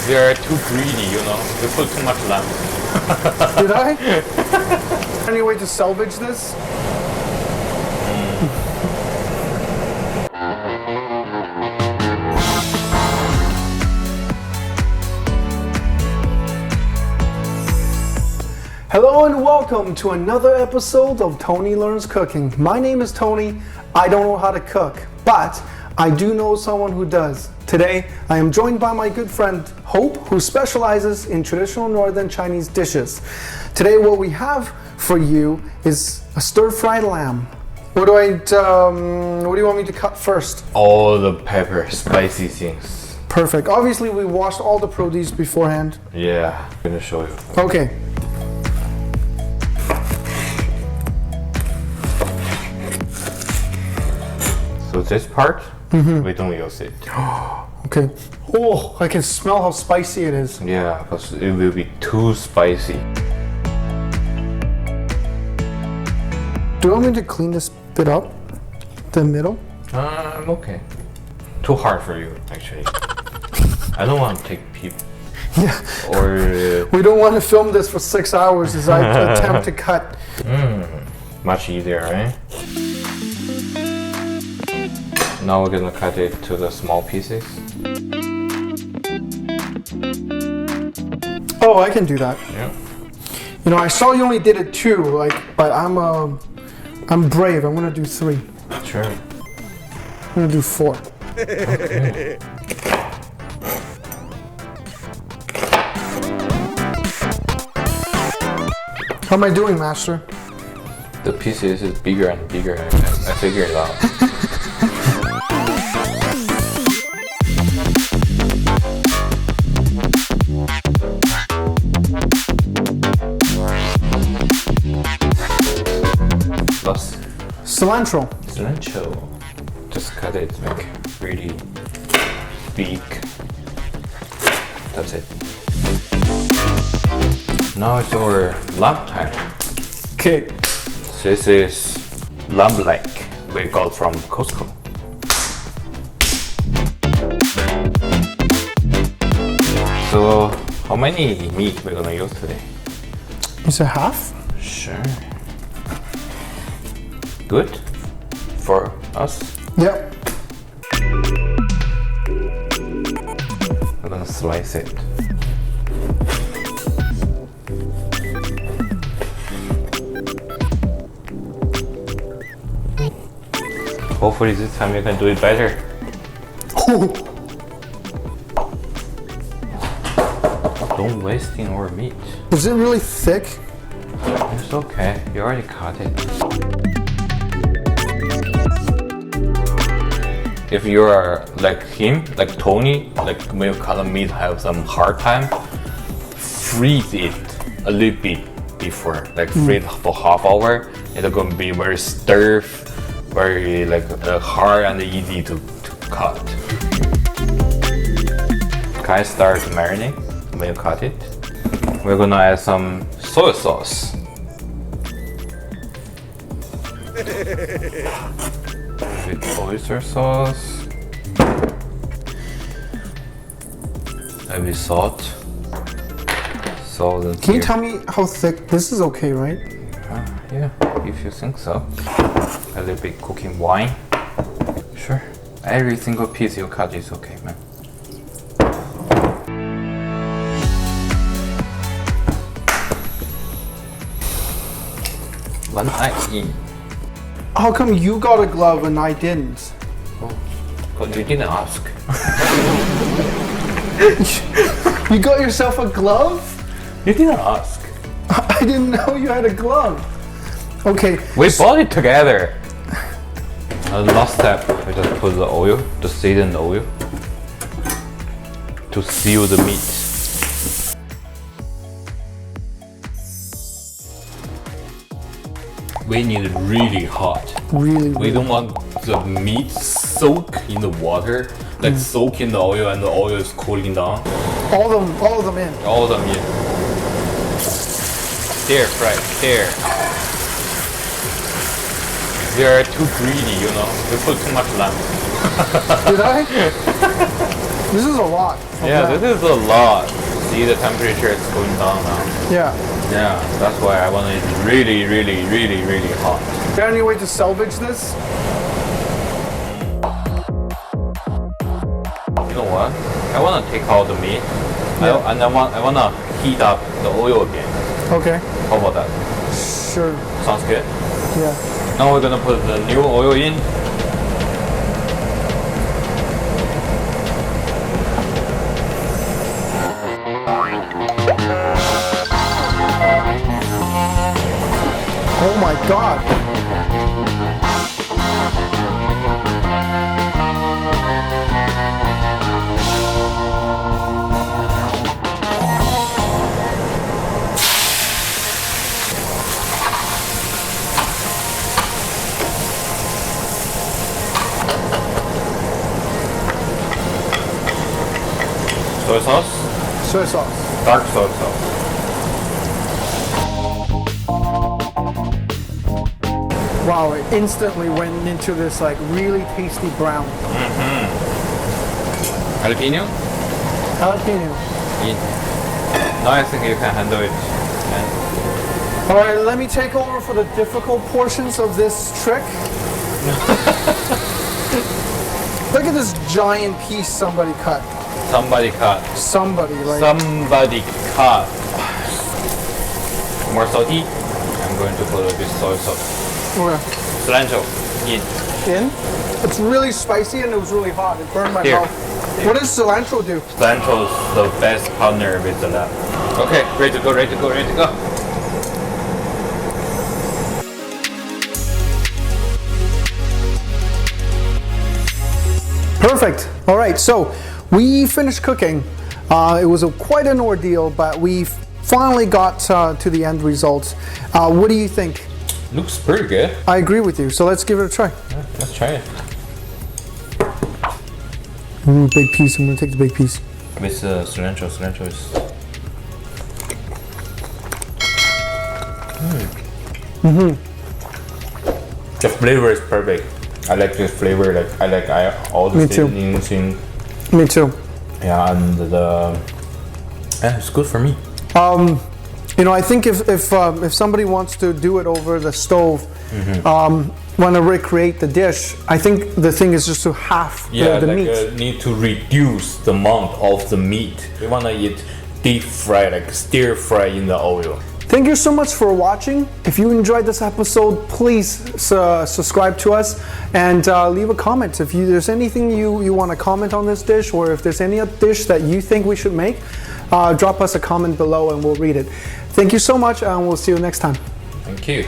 They're too greedy, you know. They put too much lamb. Did I? Any way to salvage this? Hello and welcome to another episode of Tony Learns Cooking. My name is Tony. I don't know how to cook, but I do know someone who does. Today, I am joined by my good friend Hope, who specializes in traditional Northern Chinese dishes. Today, what we have for you is a stir-fried lamb. What do you want me to cut first? All the pepper, spicy things. Perfect. Obviously, we washed all the produce beforehand. Yeah, I'm gonna show you. Okay. So this part, we don't use it. Okay. Oh, I can smell how spicy it is. Yeah, because it will be too spicy. Do you want me to clean this bit up? The middle? I'm okay. Too hard for you, actually. I don't want to take people. Yeah. Or We don't want to film this for 6 hours as I attempt to cut. much easier, right? Now we're gonna cut it to the small pieces. Oh, I can do that. Yeah. You know, I saw you only did it 2, but I'm brave. I'm gonna do 3. Sure. I'm gonna do 4. Okay. How am I doing, Master? The pieces is bigger and bigger. I figured it out. Plus cilantro. Just cut it like really big. That's it. Now it's our lamb time. Okay. This is lamb leg we got from Costco. So how many meat we're gonna use today? Is it half? Sure. Good for us. Yep. We're gonna slice it. Hopefully this time you can do it better. Don't waste our meat. Is it really thick? It's okay. You already cut it. If you are like him, like Tony, like when you cut the meat have some hard time, freeze it a little bit before, like freeze for half hour. It's gonna be very stir, very like hard and easy to cut. Can I start marinate when you cut it? We're gonna add some soy sauce. With oyster sauce. Maybe salt. Salt and Can you tell me how thick? This is okay, right? Yeah, if you think so. A little bit cooking wine. Sure. Every single piece you cut is okay, man. One eye in. How come you got a glove and I didn't? But you didn't ask. You got yourself a glove? You didn't ask. I didn't know you had a glove. Okay. We bought it together. The last step, we just put the oil, the seasoned oil, to seal the meat. We need it really hot. Really? We don't want the meat soak in the water, like soak in the oil and the oil is cooling down. All of them in. All of them in. There, right there. They're too greedy, you know. They put too much lamb. Did I? This is a lot. of Yeah, that. this is a lot. See, the temperature is going down now. Yeah. Yeah, that's why I want it really, really, really, really hot. Is there any way to salvage this? You know what? I want to take out the meat, Yeah. and I want to heat up the oil again. Okay. How about that? Sure. Sounds good. Yeah. Now we're gonna put the new oil in. Oh my God. Soy sauce, Soy sauce. dark soy sauce. Wow, it instantly went into this like really tasty brown. Jalapeno Jalapeno. in. Now I think you can handle it. And All right, let me take over for the difficult portions of this trick. Look at this giant piece somebody cut. somebody cut. Somebody, like, Somebody cut. More salty. I'm going to put a bit soy sauce. where? Cilantro in. In. It's really spicy and it was really hot. It burned my Here. mouth. What does cilantro do? Cilantro is the best partner with the lamb. Okay, ready to go, ready to go, ready to go. Perfect. All right, so we finished cooking. It was quite an ordeal, but we finally got to the end result. What do you think? Looks pretty good. I agree with you, so let's give it a try. Yeah, let's try it. Ooh, big piece. I'm gonna take the big piece. With cilantro, cilantro is. The flavor is perfect. I like this flavor. Like I like all the Me too. seasonings in. Me too. Yeah, and it's good for me. You know, I think if somebody wants to do it over the stove, want to recreate the dish, I think the thing is just to half Yeah, the like meat. need to reduce the amount of the meat. We wanna eat deep fry, like stir fry in the oil. Thank you so much for watching. If you enjoyed this episode, please subscribe to us and leave a comment. If there's anything you want to comment on this dish, or if there's any dish that you think we should make, drop us a comment below and we'll read it. Thank you so much, and we'll see you next time. Thank you.